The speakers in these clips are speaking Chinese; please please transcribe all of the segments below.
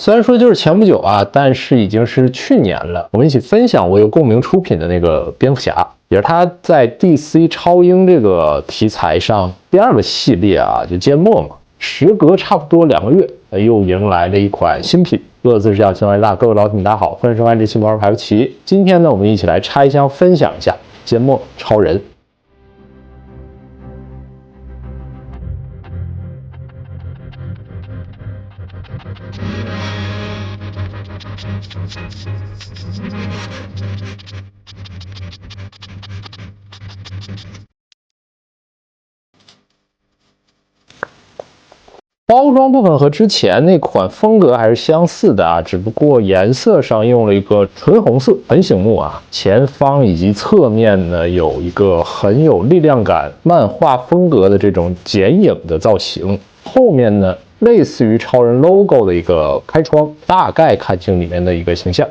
虽然说就是前不久啊，但是已经是去年了。我们一起分享我有共鸣出品的那个蝙蝠侠，也是他在 DC 超英这个题材上第2个系列啊，就缄默嘛。时隔差不多2个月，又迎来了一款新品。各自是要新闻大，各位老铁们大家好，欢迎收看这期魔兽排不齐。今天呢，我们一起来拆箱分享一下缄默超人。包装部分和之前那款风格还是相似的啊，只不过颜色上用了一个纯红色，很醒目啊。前方以及侧面呢有一个很有力量感、漫画风格的这种剪影的造型，后面呢类似于超人 logo 的一个开窗，大概看清里面的一个形象。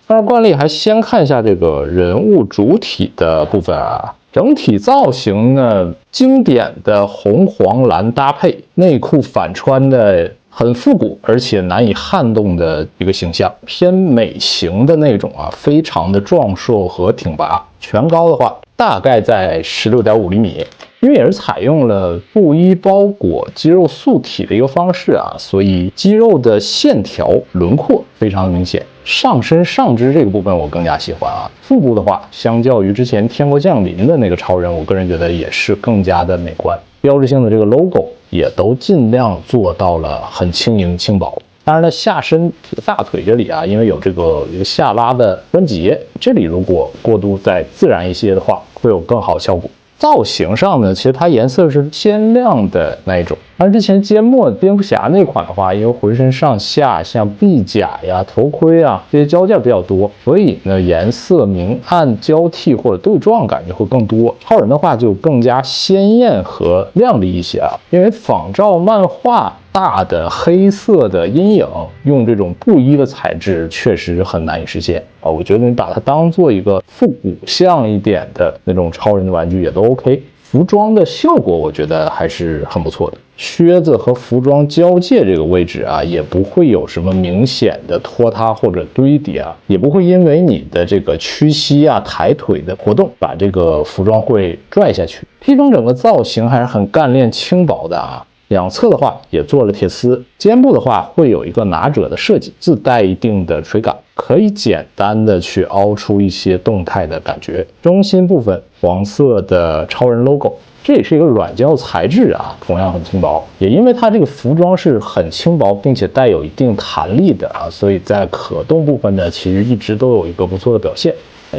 按照惯例，还先看一下这个人物主体的部分啊。整体造型呢，经典的红黄蓝搭配，内裤反穿的很复古，而且难以撼动的一个形象，偏美型的那种啊，非常的壮硕和挺拔。全高的话，大概在16.5厘米。因为也是采用了布衣包裹肌肉素体的一个方式啊，所以肌肉的线条轮廓非常的明显。上身上肢这个部分我更加喜欢啊。腹部的话，相较于之前天国降临的那个超人，我个人觉得也是更加的美观。标志性的这个 logo 也都尽量做到了很轻盈轻薄。当然了，下身这个大腿这里啊，因为有这个一个下拉的关节，这里如果过渡再自然一些的话，会有更好的效果。造型上呢，其实它颜色是鲜亮的那一种。而之前缄默蝙蝠侠那款的话，因为浑身上下像臂甲呀、头盔啊这些交件比较多，所以呢颜色明暗交替或者对撞感觉会更多。超人的话就更加鲜艳和亮丽一些啊，因为仿照漫画大的黑色的阴影，用这种布衣的材质确实很难以实现啊。我觉得你把它当做一个复古像一点的那种超人的玩具也都 OK。服装的效果我觉得还是很不错的，靴子和服装交界这个位置啊，也不会有什么明显的拖沓或者堆叠啊，也不会因为你的这个屈膝啊、抬腿的活动，把这个服装会拽下去。披风整个造型还是很干练轻薄的啊。两侧的话也做了铁丝，肩部的话会有一个拿褶的设计，自带一定的垂感，可以简单的去凹出一些动态的感觉。中心部分黄色的超人 logo， 这也是一个软胶材质啊，同样很轻薄。也因为它这个服装是很轻薄，并且带有一定弹力的啊，所以在可动部分呢，其实一直都有一个不错的表现。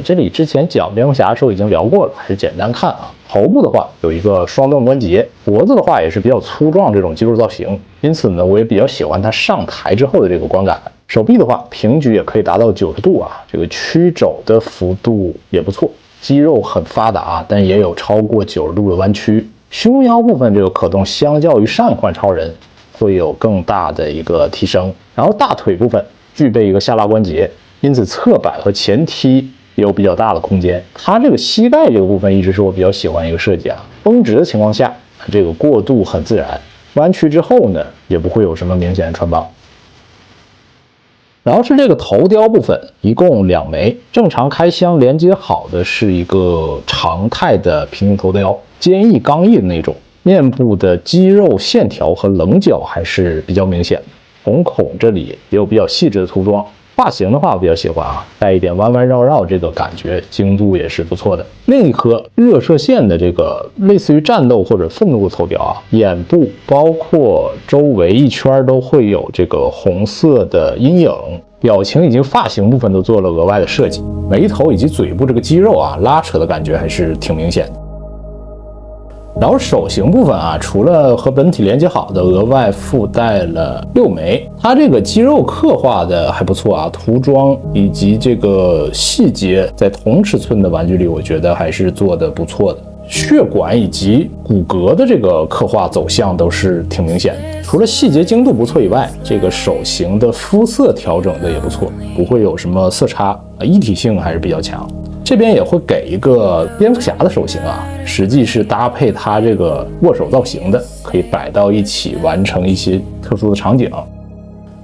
这里之前讲蝙蝠侠的时候已经聊过了，还是简单看啊。头部的话有一个双盾关节，脖子的话也是比较粗壮这种肌肉造型，因此呢，我也比较喜欢它上抬之后的这个观感。手臂的话，平举也可以达到90度啊，这个曲肘的幅度也不错，肌肉很发达，但也有超过90度的弯曲。胸腰部分这个可动，相较于上一款超人会有更大的一个提升。然后大腿部分具备一个下拉关节，因此侧摆和前踢也有比较大的空间。它这个膝盖这个部分一直是我比较喜欢一个设计啊，绷直的情况下，这个过渡很自然，弯曲之后呢，也不会有什么明显的穿帮。然后是这个头雕部分，一共2枚，正常开箱连接好的是一个常态的平行头雕，坚毅刚毅的那种，面部的肌肉线条和棱角还是比较明显的，瞳孔这里也有比较细致的涂装。发型的话我比较喜欢啊，带一点弯弯绕绕这个感觉，精度也是不错的。另一颗热射线的这个类似于战斗或者愤怒的头雕啊，眼部包括周围一圈都会有这个红色的阴影，表情以及发型部分都做了额外的设计，眉头以及嘴部这个肌肉啊拉扯的感觉还是挺明显的。然后手型部分啊，除了和本体连接好的，额外附带了6枚。它这个肌肉刻画的还不错啊，涂装以及这个细节，在同尺寸的玩具里，我觉得还是做的不错的。血管以及骨骼的这个刻画走向都是挺明显的。除了细节精度不错以外，这个手型的肤色调整的也不错，不会有什么色差，一体性还是比较强。这边也会给一个蝙蝠侠的手型啊，实际是搭配它这个握手造型的，可以摆到一起完成一些特殊的场景。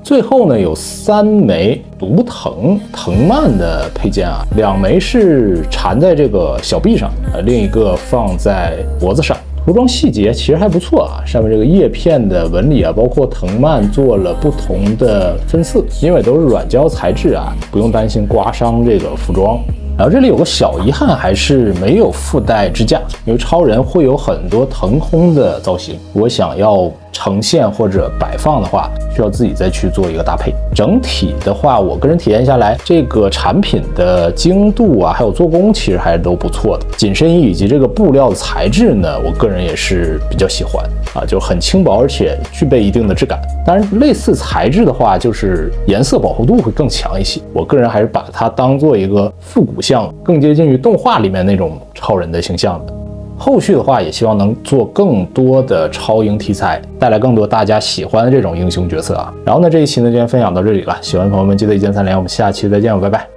最后呢，有3枚毒藤蔓的配件啊，2枚是缠在这个小臂上，另一个放在脖子上。涂装细节其实还不错啊，上面这个叶片的纹理啊，包括藤蔓做了不同的分色，因为都是软胶材质啊，不用担心刮伤这个服装。然后这里有个小遗憾，还是没有附带支架，因为超人会有很多腾空的造型，我想要呈现或者摆放的话，需要自己再去做一个搭配。整体的话，我个人体验下来，这个产品的精度啊，还有做工其实还是都不错的。紧身衣以及这个布料的材质呢，我个人也是比较喜欢啊，就很轻薄，而且具备一定的质感。当然，类似材质的话，就是颜色饱和度会更强一些。我个人还是把它当做一个复古像，更接近于动画里面那种超人的形象的。后续的话，也希望能做更多的超英题材，带来更多大家喜欢的这种英雄角色啊。然后呢，这一期呢就先分享到这里了，喜欢的朋友们记得1键3连，我们下期再见，拜拜。